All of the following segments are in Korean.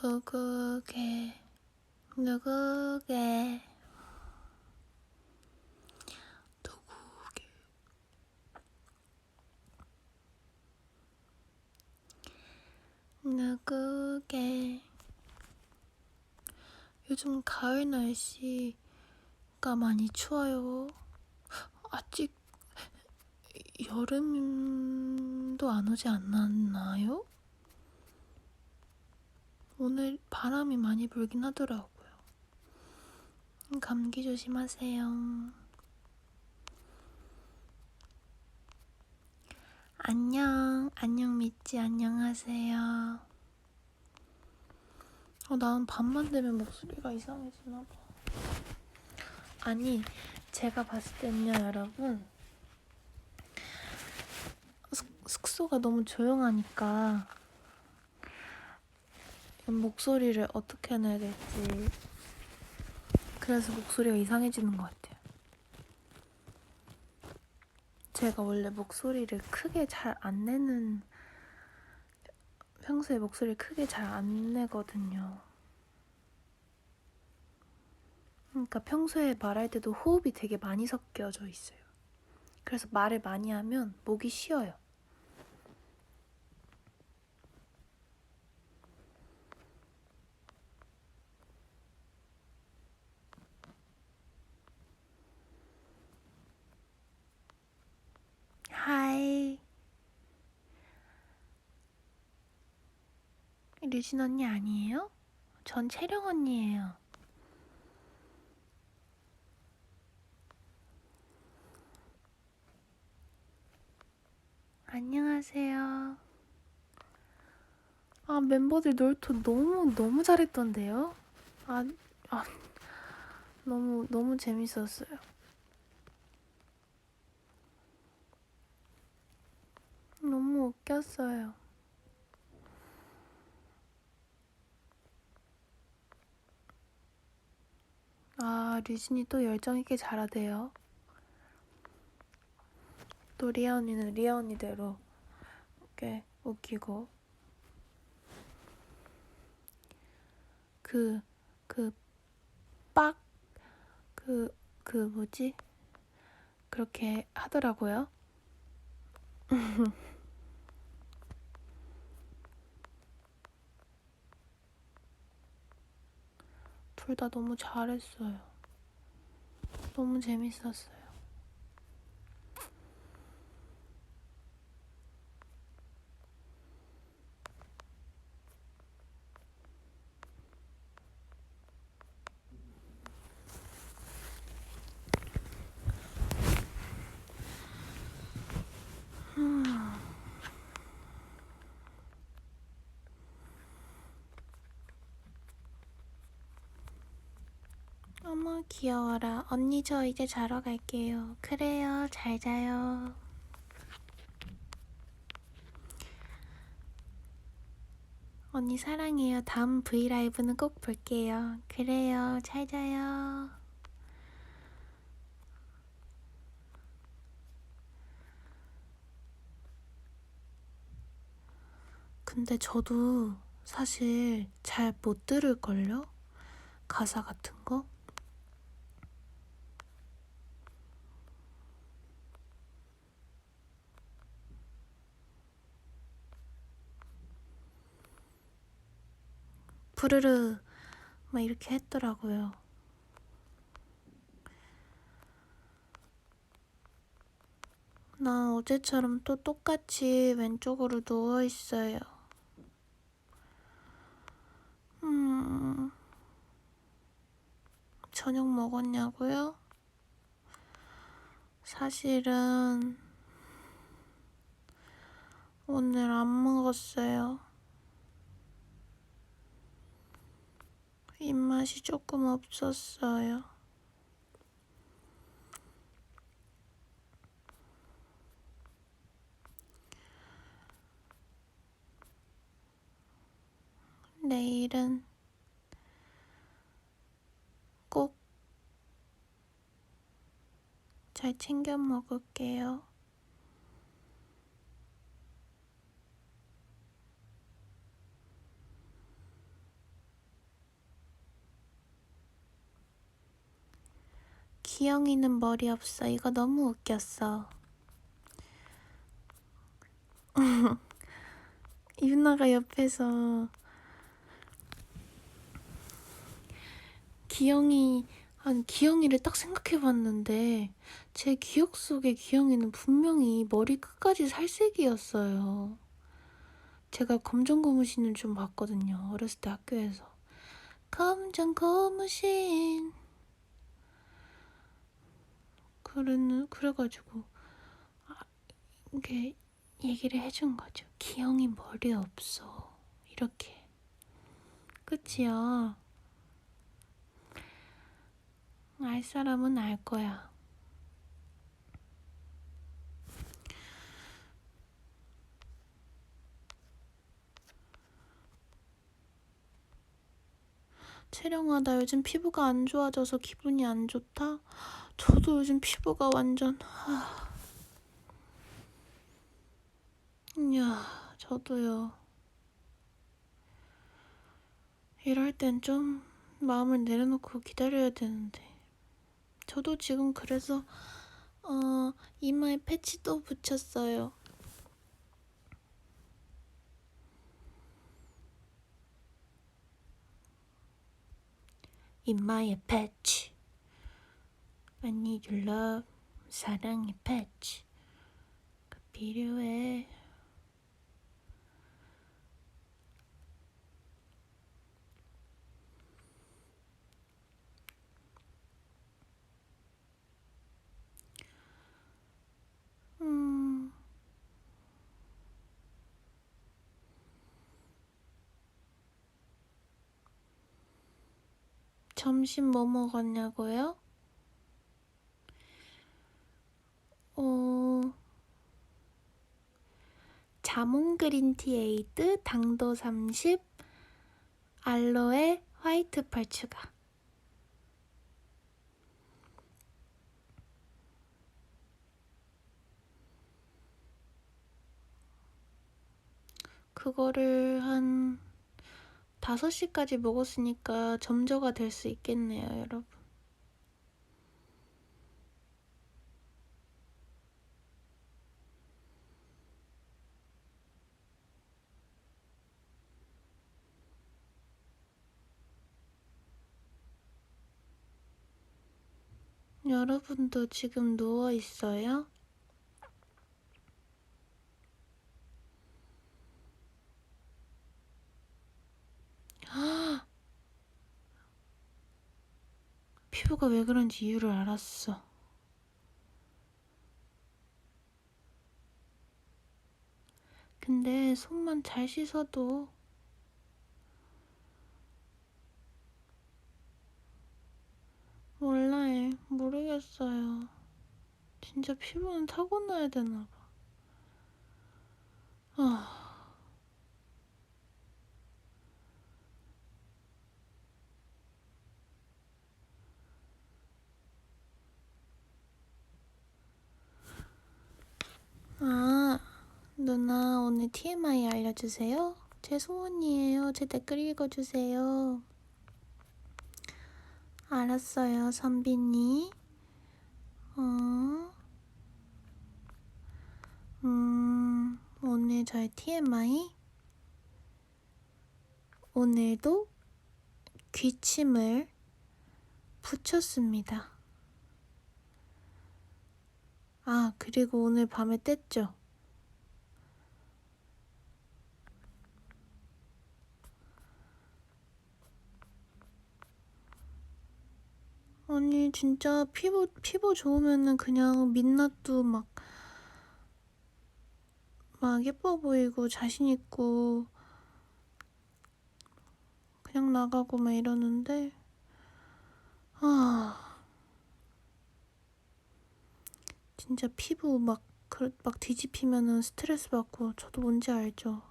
누구게 누구게 누구게. 요즘 가을 날씨가 많이 추워요. 아직 여름도 안 오지 않았나요? 오늘 바람이 많이 불긴 하더라고요. 감기 조심하세요. 안녕 미찌, 안녕하세요. 난 밤만 되면 목소리가 이상해지나봐. 아니, 제가 봤을 때는요, 여러분, 숙소가 너무 조용하니까 목소리를 어떻게 해놔야 될지, 그래서 목소리가 이상해지는 것 같아요. 제가 원래 목소리를 크게 잘 안 내는, 평소에 목소리를 크게 잘 안 내거든요. 그러니까 평소에 말할 때도 호흡이 되게 많이 섞여져 있어요. 그래서 말을 많이 하면 목이 쉬어요. 하이. 류진 언니 아니에요? 전 채령 언니예요. 안녕하세요. 멤버들 놀토 너무 잘했던데요? 너무 재밌었어요. 너무 웃겼어요. 류진이 또 열정있게 잘하대요. 또 리아 언니는 리아 언니대로 이렇게 웃기고. 뭐지? 그렇게 하더라고요. 둘 다 너무 잘했어요. 너무 재밌었어요. 어머 귀여워라. 언니 저 이제 자러 갈게요. 그래요, 잘 자요. 언니 사랑해요. 다음 브이라이브는 꼭 볼게요. 그래요, 잘 자요. 근데 저도 사실 잘 못 들을걸요? 가사 같은 거? 부르르 막 이렇게 했더라고요. 난 어제처럼 또 똑같이 왼쪽으로 누워있어요. 저녁 먹었냐고요? 사실은 오늘 안 먹었어요. 입맛이 조금 없었어요. 내일은 꼭 잘 챙겨 먹을게요. 기영이는 머리 없어. 이거 너무 웃겼어. 유나가 옆에서 기영이를 딱 생각해봤는데 제 기억 속에 기영이는 분명히 머리 끝까지 살색이었어요. 제가 검정 고무신을 좀 봤거든요. 어렸을 때 학교에서. 검정 고무신. 그래가지고 이렇게 얘기를 해준 거죠. 기영이 머리 없어. 이렇게. 그치요? 알 사람은 알 거야. 채령아, 나 요즘 피부가 안 좋아져서 기분이 안 좋다? 저도 요즘 피부가 완전... 이야, 저도요. 이럴 땐 좀 마음을 내려놓고 기다려야 되는데. 저도 지금 그래서 이마에 패치도 붙였어요. 이마에 패치. I need your love. 사랑의 패치. 그 필요해. 점심 뭐 먹었냐고요? 자몽 그린티 에이드, 당도 30, 알로에 화이트 펄 추가. 그거를 한 5시까지 먹었으니까 점저가 될 수 있겠네요, 여러분. 여러분도 지금 누워 있어요? 피부가 왜 그런지 이유를 알았어. 근데 손만 잘 씻어도 몰라요. 모르겠어요. 진짜 피부는 타고나야 되나 봐. 누나 오늘 TMI 알려주세요. 제 소원이에요. 제 댓글 읽어주세요. 알았어요, 선비님. 오늘 저의 TMI. 오늘도 귀침을 붙였습니다. 그리고 오늘 밤에 뗐죠. 아니 진짜 피부 좋으면은 그냥 민낯도 막 예뻐 보이고 자신있고 그냥 나가고 막 이러는데 진짜 피부 막 뒤집히면은 스트레스 받고 저도 뭔지 알죠.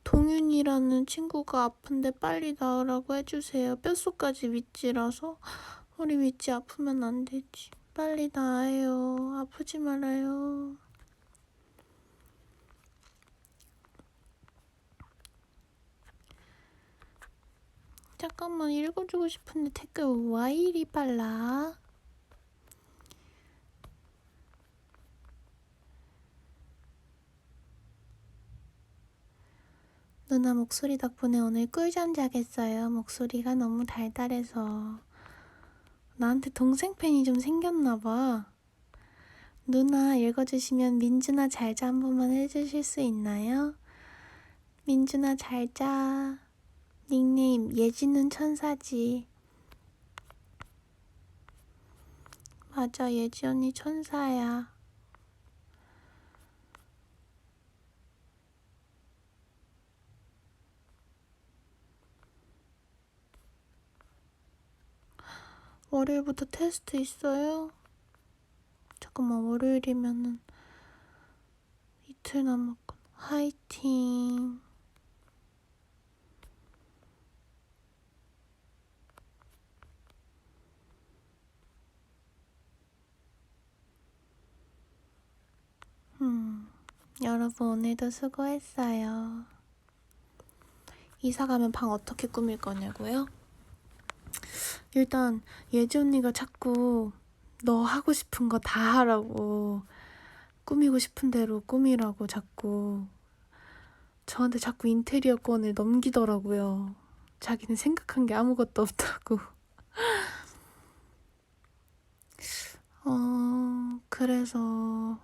동윤이라는 친구가 아픈데 빨리 나으라고 해주세요. 뼛속까지 위찌라서 우리 위찌 아프면 안 되지. 빨리 나아요. 아프지 말아요. 잠깐만, 읽어주고 싶은데 댓글 왜 이리 빨라? 누나 목소리 덕분에 오늘 꿀잠 자겠어요. 목소리가 너무 달달해서. 나한테 동생 팬이 좀 생겼나봐. 누나 읽어주시면 민준아 잘자 한 번만 해주실 수 있나요? 민준아 잘자. 닉네임 예지는 천사지. 맞아, 예지 언니 천사야. 월요일부터 테스트 있어요? 잠깐만, 월요일이면은 이틀 남았군. 화이팅. 여러분 오늘도 수고했어요. 이사 가면 방 어떻게 꾸밀 거냐고요? 일단 예지 언니가 자꾸 너 하고 싶은 거 다 하라고, 꾸미고 싶은 대로 꾸미라고 자꾸 저한테 자꾸 인테리어권을 넘기더라고요. 자기는 생각한 게 아무것도 없다고. 그래서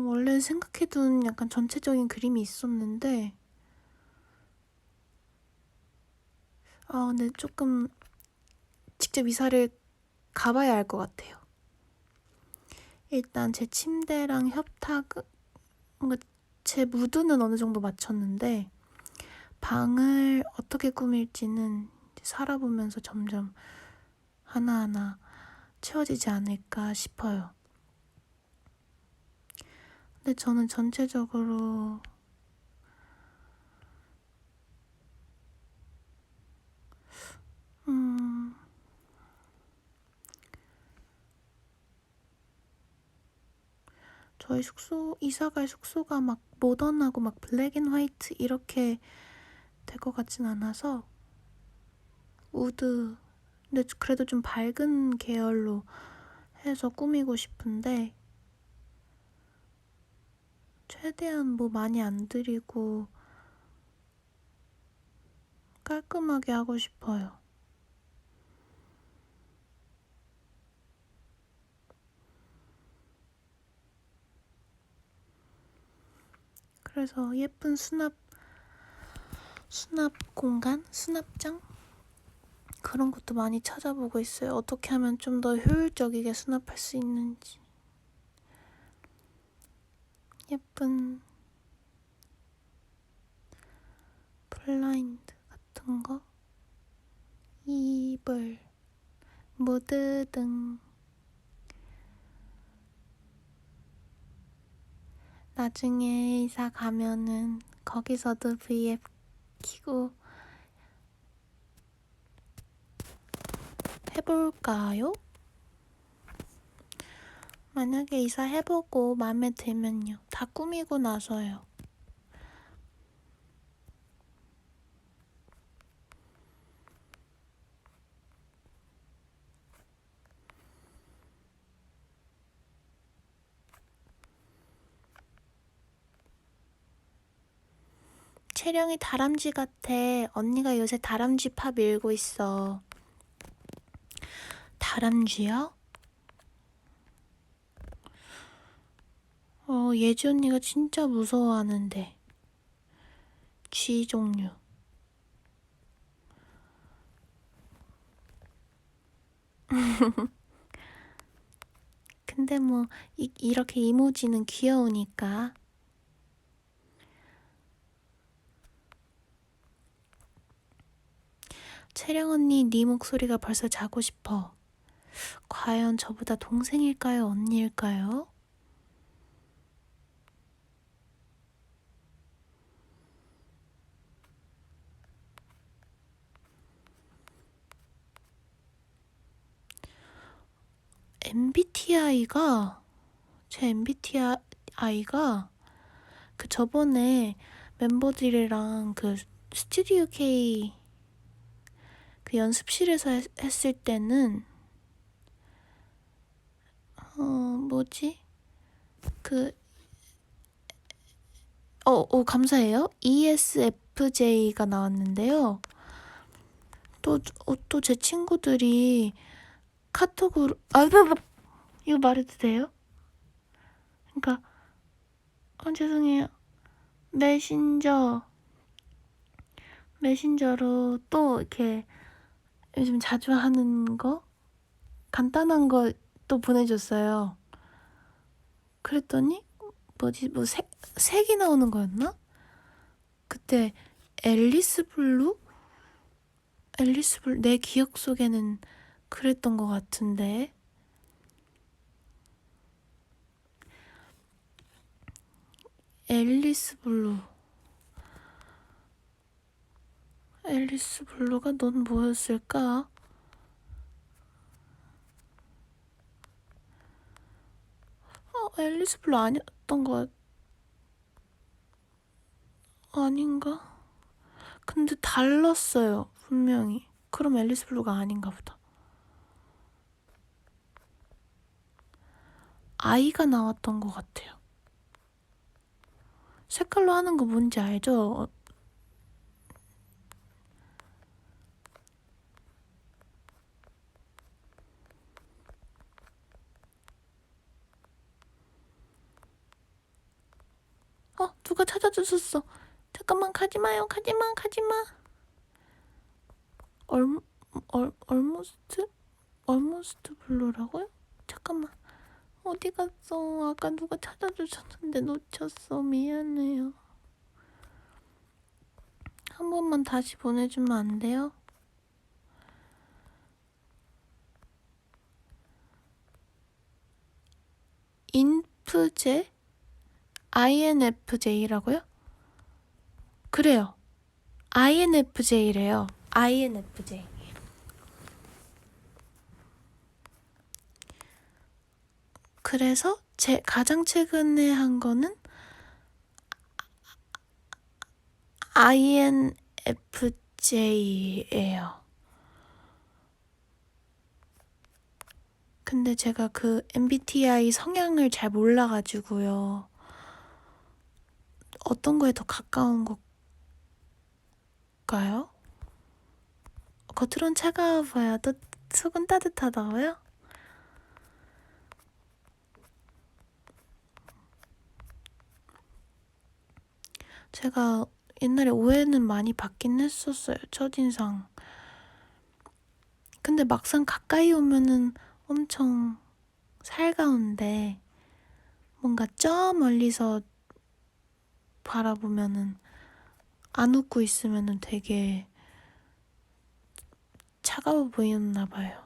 원래 생각해둔 약간 전체적인 그림이 있었는데 근데 조금 직접 이사를 가봐야 알 것 같아요. 일단 제 침대랑 협탁, 뭔가 제 무드는 어느 정도 맞췄는데 방을 어떻게 꾸밀지는 살아보면서 점점 하나하나 채워지지 않을까 싶어요. 근데 저는 전체적으로 저희 이사갈 숙소가 막 모던하고 막 블랙 앤 화이트 이렇게 될 것 같진 않아서 우드, 근데 그래도 좀 밝은 계열로 해서 꾸미고 싶은데 최대한 뭐 많이 안 들이고 깔끔하게 하고 싶어요. 그래서 예쁜 수납 공간? 수납장? 그런 것도 많이 찾아보고 있어요. 어떻게 하면 좀 더 효율적이게 수납할 수 있는지. 예쁜 블라인드 같은 거, 이불, 무드 등. 나중에 이사 가면은 거기서도 VF 키고 해볼까요? 만약에 이사 해보고 마음에 들면요. 다 꾸미고 나서요. 채령이 다람쥐 같아. 언니가 요새 다람쥐 팝 읽고 있어. 다람쥐요? 예지 언니가 진짜 무서워하는데. 쥐 종류. 근데 뭐 이렇게 이모지는 귀여우니까. 채령 언니, 네 목소리가 벌써 자고 싶어. 과연 저보다 동생일까요? 언니일까요? 제 MBTI가 그 저번에 멤버들이랑 그 스튜디오 K 그 연습실에서 했을 때는 뭐지? 감사해요. ESFJ가 나왔는데요. 또 제 친구들이 카톡으로 이거 말해도 돼요? 그러니까 죄송해요. 메신저로 또 이렇게 요즘 자주 하는 거 간단한 거 또 보내줬어요. 그랬더니 색이 나오는 거였나? 그때 앨리스 블루 내 기억 속에는 그랬던 것 같은데. 앨리스 블루가 넌 뭐였을까? 앨리스 블루 아니었던 것 아닌가? 근데 달랐어요, 분명히. 그럼 앨리스 블루가 아닌가 보다. 아이가 나왔던 것 같아요. 색깔로 하는 거 뭔지 알죠? 누가 찾아주셨어. 잠깐만, 가지마요. 가지마. 얼모스트 블루라고요? 잠깐만. 어디 갔어? 아까 누가 찾아주셨는데 놓쳤어. 미안해요. 한 번만 다시 보내주면 안 돼요? 인프제? INFJ라고요? 그래요. INFJ래요. INFJ. 그래서 제 가장 최근에 한 거는 INFJ예요. 근데 제가 그 MBTI 성향을 잘 몰라가지고요. 어떤 거에 더 가까운 걸까요? 겉으론 차가워야 속은 따뜻하다고요? 제가 옛날에 오해는 많이 받긴 했었어요. 첫인상. 근데 막상 가까이 오면은 엄청 살가운데 뭔가 저 멀리서 바라보면은 안 웃고 있으면은 되게 차가워 보이나 봐요.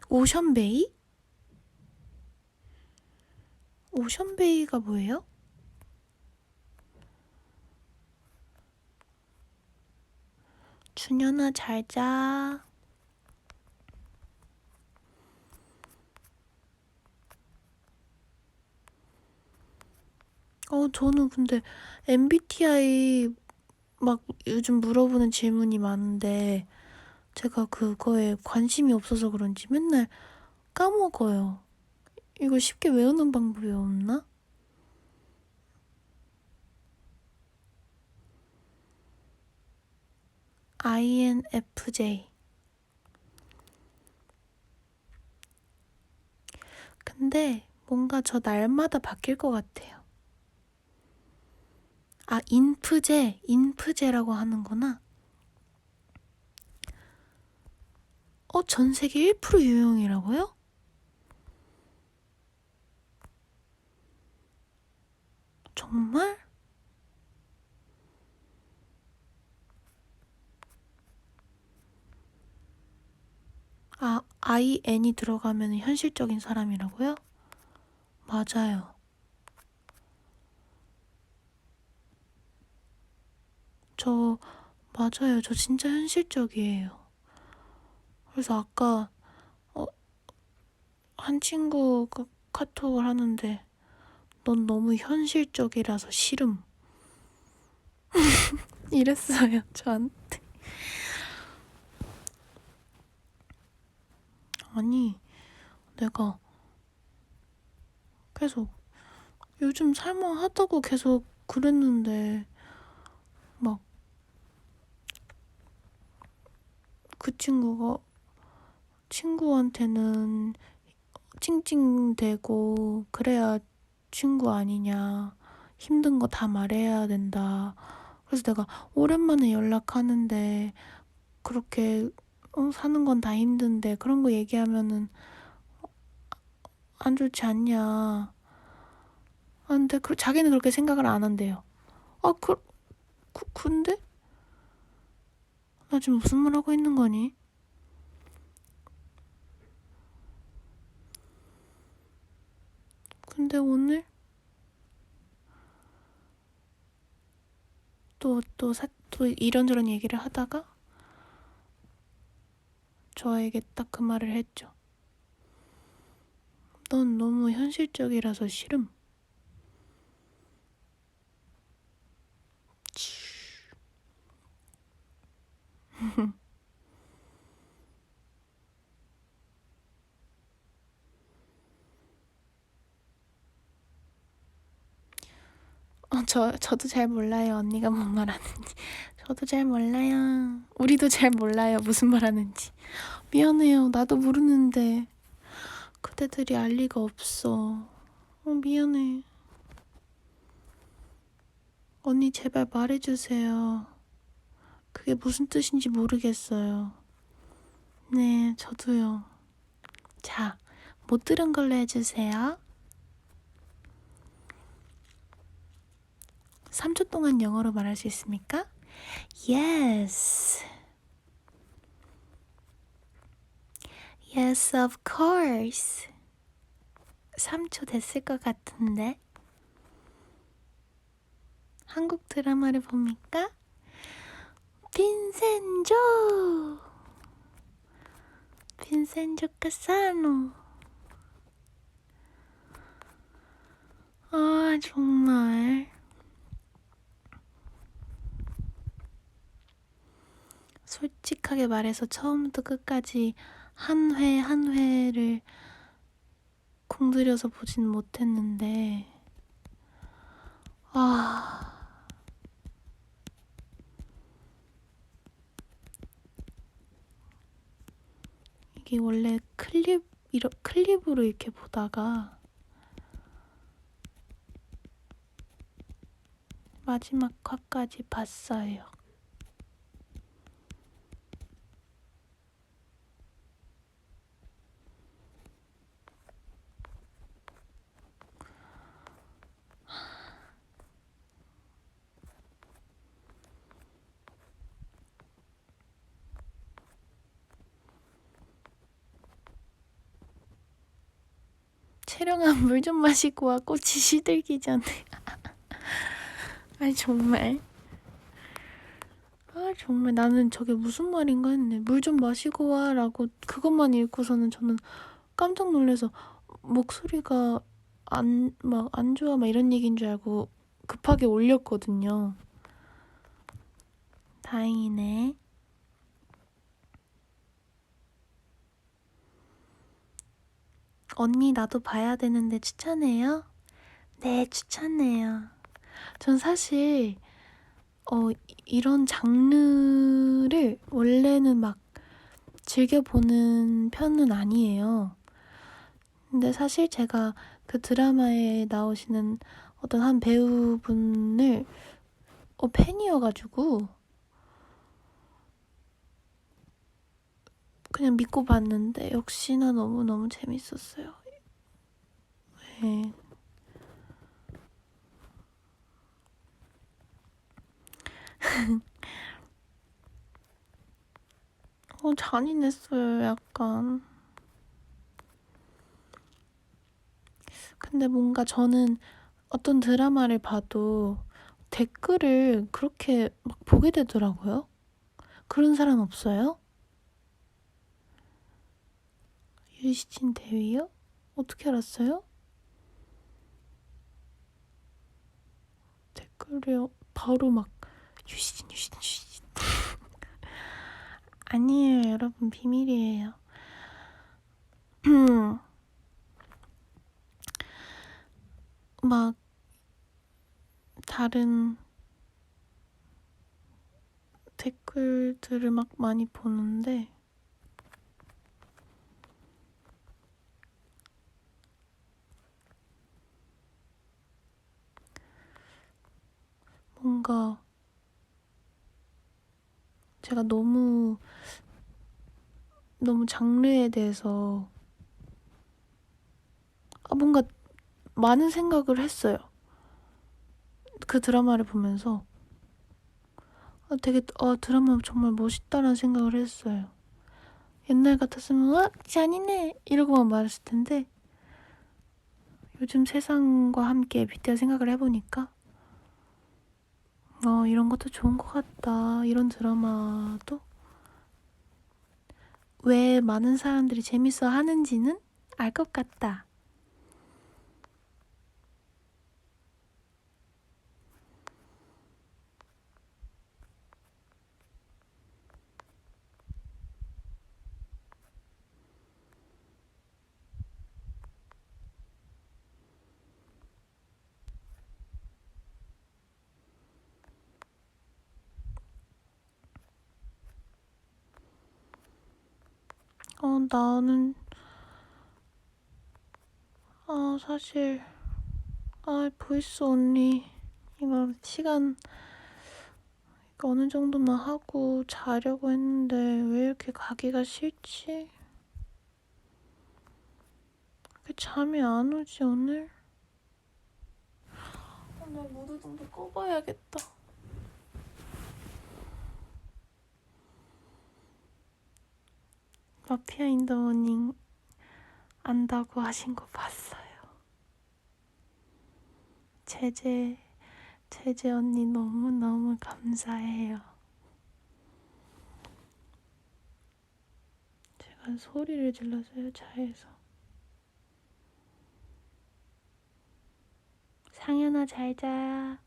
오션베이? 오션베이가 뭐예요? 준현아 잘 자. 저는 근데 MBTI 막 요즘 물어보는 질문이 많은데 제가 그거에 관심이 없어서 그런지 맨날 까먹어요. 이거 쉽게 외우는 방법이 없나? INFJ. 근데 뭔가 저 날마다 바뀔 것 같아요. 인프제라고 하는구나. 전 세계 1% 유형이라고요? 정말? IN이 들어가면 현실적인 사람이라고요? 맞아요. 저 맞아요. 저 진짜 현실적이에요. 그래서 아까 한 친구가 카톡을 하는데 넌 너무 현실적이라서 싫음. 이랬어요, 저한테. 아니, 내가 계속 요즘 살만하다고 계속 그랬는데 막 그 친구한테는 찡찡대고 그래야 친구 아니냐. 힘든 거 다 말해야 된다. 그래서 내가 오랜만에 연락하는데 그렇게 사는 건 다 힘든데 그런 거 얘기하면은 안 좋지 않냐. 아, 근데 자기는 그렇게 생각을 안 한대요. 아, 근데? 나 지금 무슨 말 하고 있는 거니? 근데 오늘 또 이런저런 얘기를 하다가 저에게 딱 그 말을 했죠. 넌 너무 현실적이라서 싫음. 저도 잘 몰라요. 언니가 뭔 말하는지. 저도 잘 몰라요. 우리도 잘 몰라요. 무슨 말하는지. 미안해요. 나도 모르는데 그대들이 알 리가 없어. 미안해. 언니 제발 말해주세요. 그게 무슨 뜻인지 모르겠어요. 네, 저도요. 자, 못 들은 걸로 해주세요. 3초 동안 영어로 말할 수 있습니까? Yes. Yes, of course. 3초 됐을 것 같은데. 한국 드라마를 봅니까? 빈센조 카사노. 아, 정말. 솔직하게 말해서 처음부터 끝까지 한 회를 공들여서 보진 못했는데 이게 원래 클립으로 이렇게 보다가 마지막 화까지 봤어요. 채령아, 물 좀 마시고 와. 꽃이 시들기 전에. 아니, 정말. 정말 나는 저게 무슨 말인가 했네. 물 좀 마시고 와 라고 그것만 읽고서는 저는 깜짝 놀라서 목소리가 안 좋아 막 이런 얘기인 줄 알고 급하게 올렸거든요. 다행이네. 언니 나도 봐야 되는데 추천해요? 네, 추천해요. 전 사실 이런 장르를 원래는 막 즐겨보는 편은 아니에요. 근데 사실 제가 그 드라마에 나오시는 어떤 한 배우분을 팬이어가지고 그냥 믿고 봤는데 역시나 너무너무 재밌었어요. 네. 잔인했어요, 약간. 근데 뭔가 저는 어떤 드라마를 봐도 댓글을 그렇게 막 보게 되더라고요. 그런 사람 없어요? 유시진 대위요? 어떻게 알았어요? 댓글에 바로 막 유시진 아니에요 여러분, 비밀이에요. 막 다른 댓글들을 막 많이 보는데 뭔가 제가 너무 장르에 대해서 뭔가 많은 생각을 했어요. 그 드라마를 보면서 되게 드라마 정말 멋있다라는 생각을 했어요. 옛날 같았으면 잔인해 이러고만 말했을 텐데 요즘 세상과 함께 빗대어 생각을 해보니까 이런 것도 좋은 것 같다. 이런 드라마도 왜 많은 사람들이 재밌어 하는지는 알 것 같다. 나는 사실 보이스 언니 이거 시간 어느 정도만 하고 자려고 했는데 왜 이렇게 가기가 싫지? 왜 잠이 안 오지 오늘? 오늘 무드등도 꺼봐야겠다. 마피아 인 더 모닝 안다고 하신 거 봤어요. 제제 언니 너무너무 감사해요. 제가 소리를 질렀어요, 차에서. 상현아 잘 자.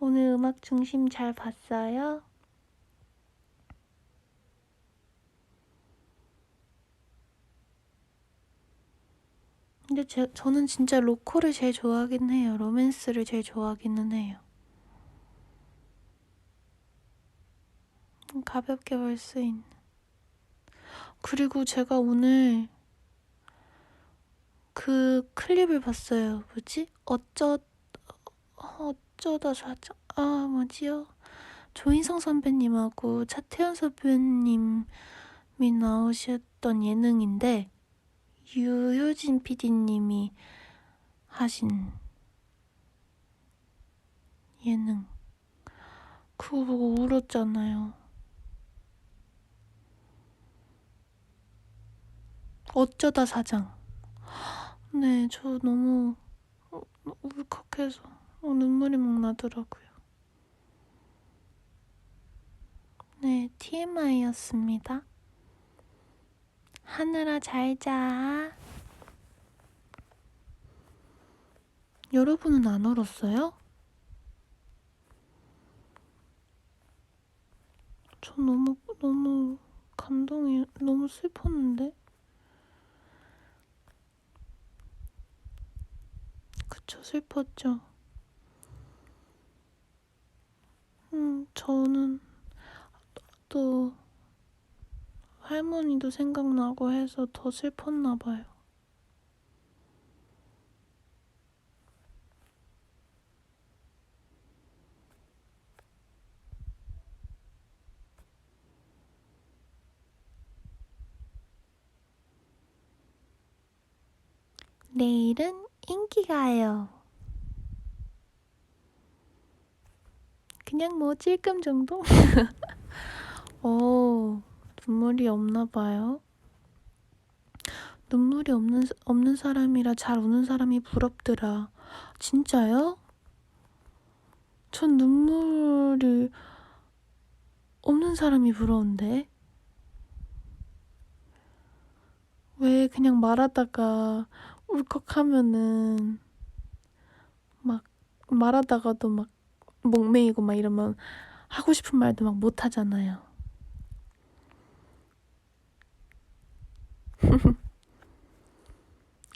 오늘 음악 중심 잘 봤어요? 근데 저는 진짜 로코를 제일 좋아하긴 해요. 로맨스를 제일 좋아하기는 해요. 가볍게 볼 수 있는. 그리고 제가 오늘 그 클립을 봤어요. 뭐지? 어쩌다 사자. 뭐지요? 조인성 선배님하고 차태현 선배님이 나오셨던 예능인데 유효진 PD님이 하신 예능. 그거 보고 울었잖아요. 어쩌다 사장. 네, 저 너무 울컥해서 눈물이 막 나더라고요. 네, TMI였습니다. 하늘아 잘 자. 여러분은 안 울었어요? 저 너무 감동이 너무 슬펐는데. 그쵸, 슬펐죠. 저는 또 할머니도 생각나고 해서 더 슬펐나 봐요. 내일은 인기가요. 그냥 뭐 찔끔 정도? 눈물이 없나 봐요. 눈물이 없는 사람이라 잘 우는 사람이 부럽더라. 진짜요? 전 눈물이 없는 사람이 부러운데? 왜 그냥 말하다가 울컥하면은 막 말하다가도 막 목매이고 막 이러면 하고 싶은 말도 막 못하잖아요.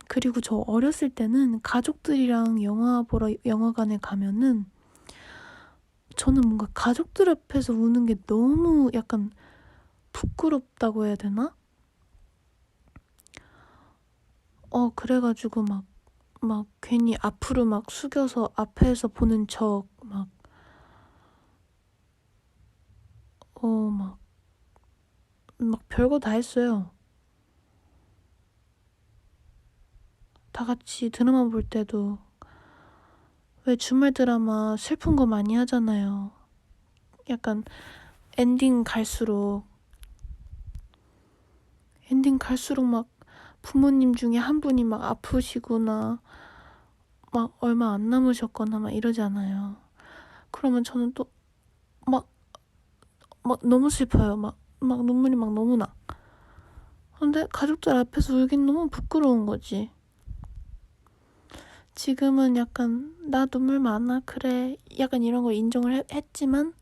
그리고 저 어렸을 때는 가족들이랑 영화 보러 영화관에 가면은 저는 뭔가 가족들 앞에서 우는 게 너무 약간 부끄럽다고 해야 되나? 그래가지고 막 괜히 앞으로 막 숙여서 앞에서 보는 척 막 별거 다 했어요. 다 같이 드라마 볼 때도 왜 주말 드라마 슬픈 거 많이 하잖아요. 약간 엔딩 갈수록 막 부모님 중에 한 분이 막 아프시거나 막 얼마 안 남으셨거나 막 이러잖아요. 그러면 저는 또 막 너무 슬퍼요. 막 눈물이 막 너무 나. 근데 가족들 앞에서 울긴 너무 부끄러운 거지. 지금은 약간 나 눈물 많아 그래 약간 이런 걸 인정을 했지만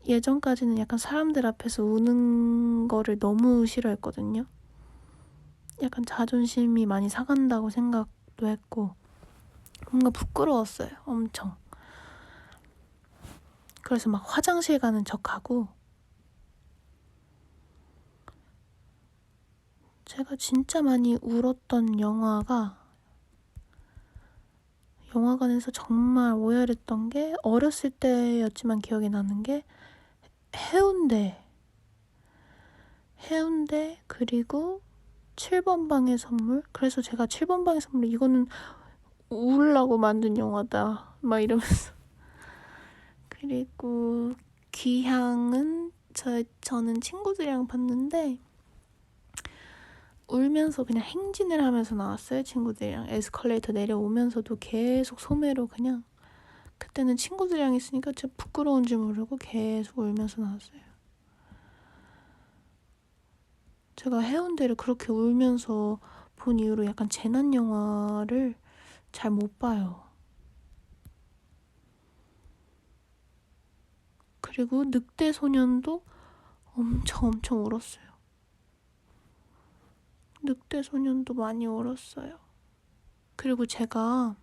예전까지는 약간 사람들 앞에서 우는 거를 너무 싫어했거든요. 약간 자존심이 많이 상한다고 생각도 했고 뭔가 부끄러웠어요. 엄청. 그래서 막 화장실 가는 척하고 제가 진짜 많이 울었던 영화관에서 정말 오열했던 게 어렸을 때였지만 기억이 나는 게 해운대 그리고 7번 방의 선물. 그래서 제가 7번 방의 선물 이거는 울라고 만든 영화다 막 이러면서 그리고 귀향은 저는 친구들이랑 봤는데 울면서 그냥 행진을 하면서 나왔어요. 친구들이랑 에스컬레이터 내려오면서도 계속 소매로 그냥 그때는 친구들이랑 있으니까 진짜 부끄러운 줄 모르고 계속 울면서 나왔어요. 제가 해운대를 그렇게 울면서 본 이후로 약간 재난 영화를 잘 못 봐요. 그리고 늑대 소년도 엄청 울었어요. 늑대 소년도 많이 울었어요. 그리고 제가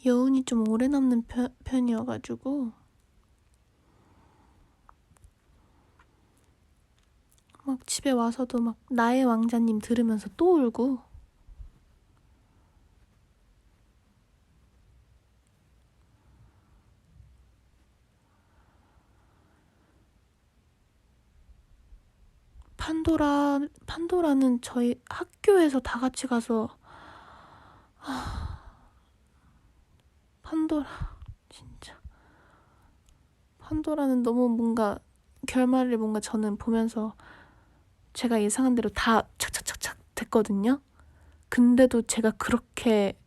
여운이 좀 오래 남는 편이어가지고 막 집에 와서도 막 나의 왕자님 들으면서 또 울고 판도라는 저희 학교에서 다 같이 가서 판도라 진짜 판도라는 너무 뭔가 결말을 뭔가 저는 보면서 제가 예상한 대로 다 착착착착 됐거든요. 근데도 제가 그렇게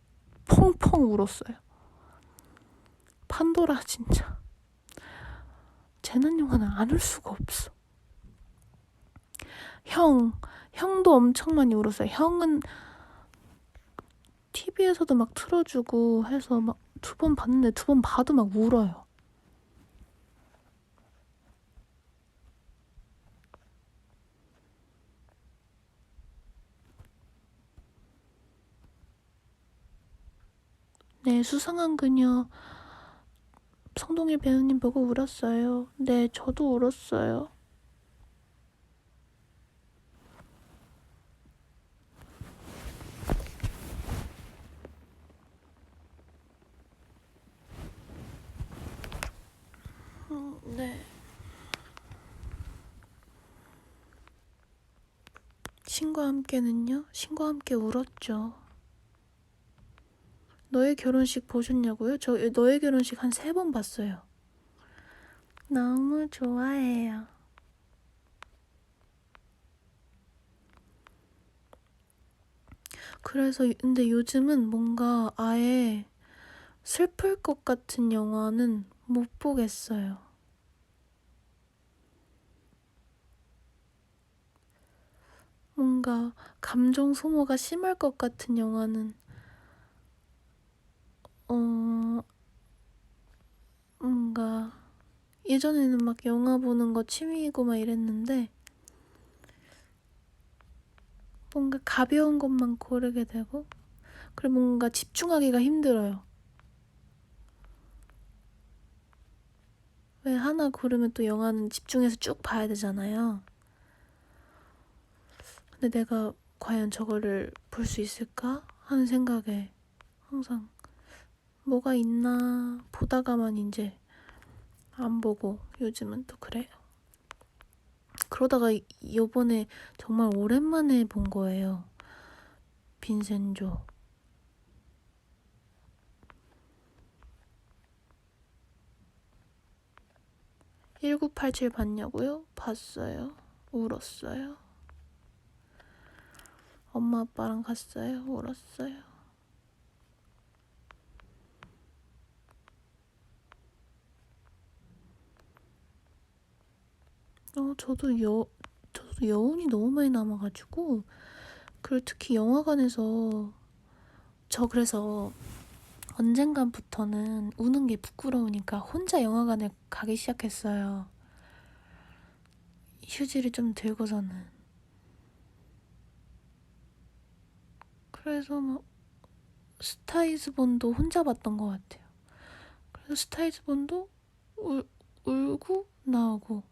펑펑 울었어요. 판도라 진짜 재난 영화는 안 울 수가 없어. 형도 엄청 많이 울었어요. 형은 TV에서도 막 틀어주고 해서 막 2번 봤는데 2번 봐도 막 울어요. 네, 수상한 그녀 성동일 배우님 보고 울었어요. 네, 저도 울었어요. 네. 신과 함께는요? 신과 함께 울었죠. 너의 결혼식 보셨냐고요? 저 너의 결혼식 한 3번 봤어요. 너무 좋아해요. 그래서 근데 요즘은 뭔가 아예 슬플 것 같은 영화는 못 보겠어요. 뭔가 감정 소모가 심할 것 같은 영화는 뭔가 예전에는 막 영화 보는 거 취미이고 막 이랬는데 뭔가 가벼운 것만 고르게 되고 그리고 뭔가 집중하기가 힘들어요. 왜 하나 고르면 또 영화는 집중해서 쭉 봐야 되잖아요. 근데 내가 과연 저거를 볼 수 있을까 하는 생각에 항상 뭐가 있나 보다가만 이제 안 보고 요즘은 또 그래요. 그러다가 요번에 정말 오랜만에 본 거예요. 빈센조. 1987 봤냐고요? 봤어요. 울었어요. 엄마 아빠랑 갔어요. 울었어요. 저도 여운이 너무 많이 남아가지고 그리고 특히 영화관에서 저 그래서 언젠간부터는 우는 게 부끄러우니까 혼자 영화관에 가기 시작했어요. 휴지를 좀 들고서는. 그래서 막 스타이즈본도 혼자 봤던 것 같아요. 그래서 스타이즈본도 울고 나오고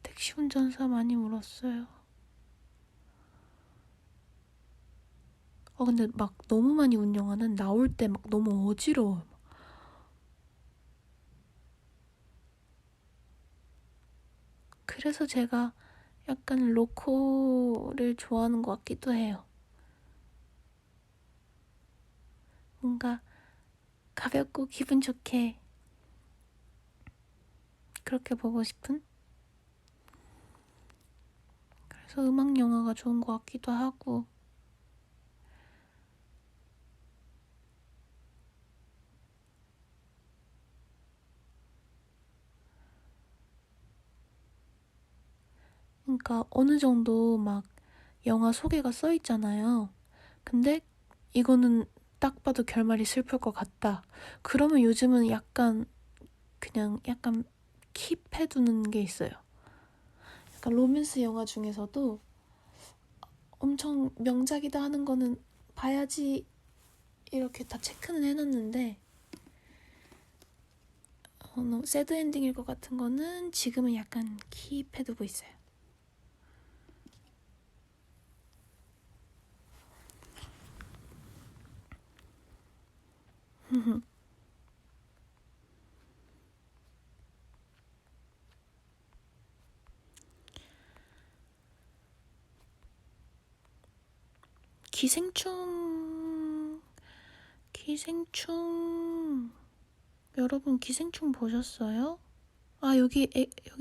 택시 운전사 많이 울었어요. 근데 막 너무 많이 운 영화는 나올 때 막 너무 어지러워요. 그래서 제가 약간 로코를 좋아하는 것 같기도 해요. 뭔가 가볍고 기분 좋게 그렇게 보고 싶은? 그래서 음악 영화가 좋은 것 같기도 하고 그러니까 어느 정도 막 영화 소개가 써 있잖아요. 근데 이거는 딱 봐도 결말이 슬플 것 같다. 그러면 요즘은 약간 킵해두는 게 있어요. 약간 로맨스 영화 중에서도 엄청 명작이다 하는 거는 봐야지 이렇게 다 체크는 해놨는데 새드 엔딩일 것 같은 거는 지금은 약간 킵해두고 있어요. 기생충 여러분 기생충 보셨어요? 여기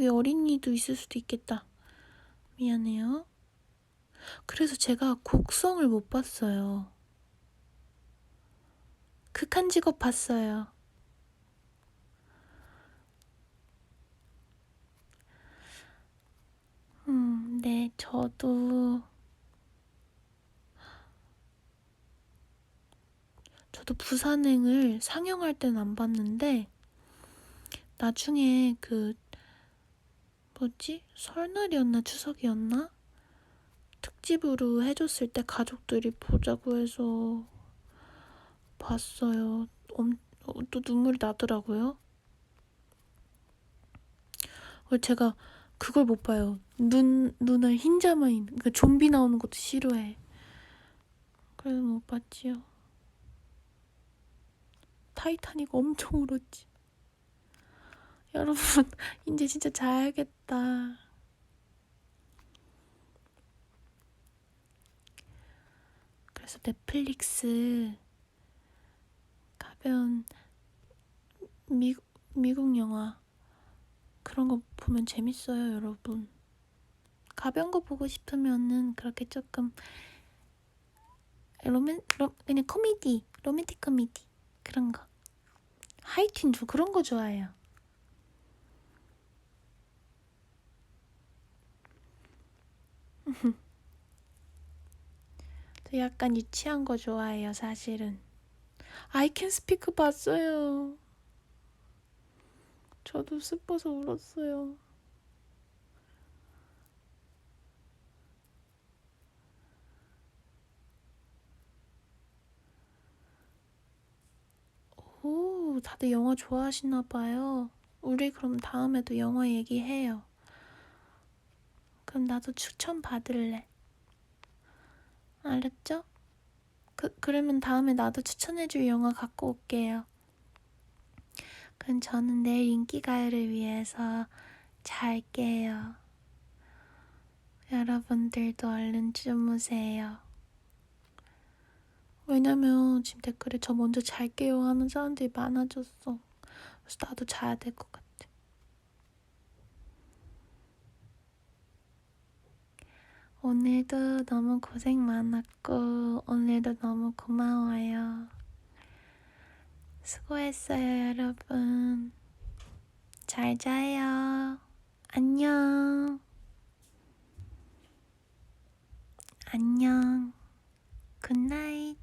어린이도 있을 수도 있겠다. 미안해요. 그래서 제가 곡성을 못 봤어요. 극한 직업 봤어요. 네, 저도 부산행을 상영할 때는 안 봤는데 나중에 설날이었나 추석이었나? 특집으로 해줬을 때 가족들이 보자고 해서 봤어요. 또 눈물이 나더라고요. 제가 그걸 못 봐요. 눈을 흰자만 있는, 좀비 나오는 것도 싫어해. 그래서 못 봤지요. 타이타닉 엄청 울었지. 여러분, 이제 진짜 자야겠다. 그래서 넷플릭스 가벼운 미국 영화 그런 거 보면 재밌어요, 여러분. 가벼운 거 보고 싶으면은 그렇게 조금 그냥 코미디, 로맨틱 코미디 그런 거. 하여튼 저 그런 거 좋아해요. 저 약간 유치한 거 좋아해요, 사실은. I Can Speak 봤어요. 저도 슬퍼서 울었어요. 오, 다들 영화 좋아하시나 봐요. 우리 그럼 다음에도 영화 얘기해요. 그럼 나도 추천 받을래. 알았죠? 그러면 다음에 나도 추천해줄 영화 갖고 올게요. 그럼 저는 내일 인기가요를 위해서 잘게요. 여러분들도 얼른 주무세요. 왜냐면 지금 댓글에 저 먼저 잘게요 하는 사람들이 많아졌어. 그래서 나도 자야 될 것 같아. 오늘도 너무 고생 많았고 오늘도 너무 고마워요. 수고했어요, 여러분. 잘 자요. 안녕. 안녕. 굿나잇.